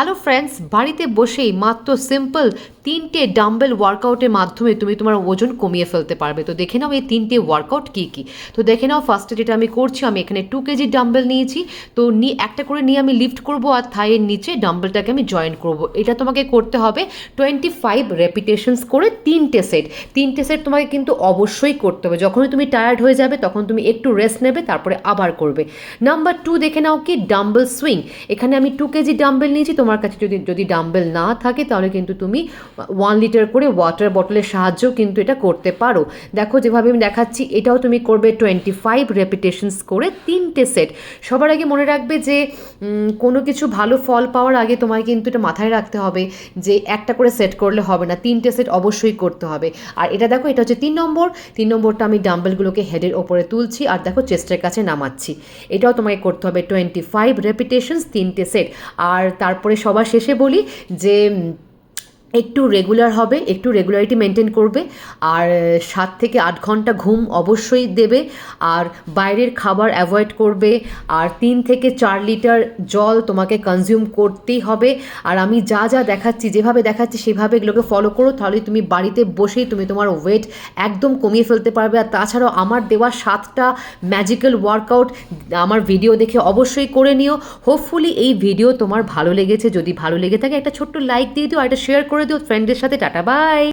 Hello friends, বাড়িতে বসেই মাত্র সিম্পল 3টে ডাম্বেল ওয়ার্কআউটের মাধ্যমে তুমি তোমার ওজন কমিয়ে ফেলতে পারবে। তো দেখে নাও এই 3টে ওয়ার্কআউট কী কী। তো দেখে নাও, ফার্স্টে যেটা আমি করছি, আমি এখানে 2 কেজি ডাম্বেল নিয়েছি। তো একটা করে নিয়ে আমি লিফট করব আর থাইয়ের নিচে ডাম্বেলটাকে আমি জয়েন করব। এটা তোমাকে করতে হবে 25 রেপিটেশনস করে 3টে সেট তোমাকে কিন্তু অবশ্যই করতে হবে। যখনই তুমি টায়ার্ড হয়ে যাবে তখন তুমি একটু রেস্ট নেবে, তারপরে আবার করবে। নাম্বার 2 দেখে নাও কি, ডাম্বেল সুইং। এখানে আমি 2 কেজি ডাম্বেল নিয়েছি। তোমার কাছে যদি ডাম্বেল না থাকে তাহলে কিন্তু তুমি 1 লিটার করে ওয়াটার বটলের সাহায্যেও কিন্তু এটা করতে পারো। দেখো যেভাবে আমি দেখাচ্ছি, এটাও তুমি করবে 25 রেপিটেশনস করে 3টে সেট। সবার আগে মনে রাখবে যে কোনো কিছু ভালো ফল পাওয়ার আগে তোমায় কিন্তু এটা মাথায় রাখতে হবে যে একটা করে সেট করলে হবে না, 3টে সেট অবশ্যই করতে হবে। আর এটা দেখো, এটা হচ্ছে 3 নম্বরটা আমি ডাম্বেলগুলোকে হেডের ওপরে তুলছি আর দেখো চেস্টের কাছে নামাচ্ছি। এটাও তোমাকে করতে হবে 25 রেপিটেশনস 3টে সেট। আর তারপরে সবার শেষে বলি যে একটু রেগুলার হবে, একটু রেগুলারিটি মেনটেন করবে। আর 7 থেকে 8 ঘন্টা ঘুম অবশ্যই দেবে। আর বাইরের খাবার অ্যাভয়েড করবে। আর 3 থেকে 4 লিটার জল তোমাকে কনজিউম করতেই হবে। আর আমি যা যা দেখাচ্ছি, যেভাবে দেখাচ্ছি সেভাবে এগুলোকে ফলো করো, তাহলে তুমি বাড়িতে বসেই তুমি তোমার ওয়েট একদম কমিয়ে ফেলতে পারবে। আর তাছাড়াও আমার দেওয়া 7টা ম্যাজিক্যাল ওয়ার্কআউট আমার ভিডিও দেখে অবশ্যই করে নিও। হোপফুলি এই ভিডিও তোমার ভালো লেগেছে। যদি ভালো লেগে থাকে একটা ছোট্ট লাইক দিয়ে দিও আর একটা শেয়ার করে দিও ফ্রেন্ডদের সাথে। Ta-ta, by.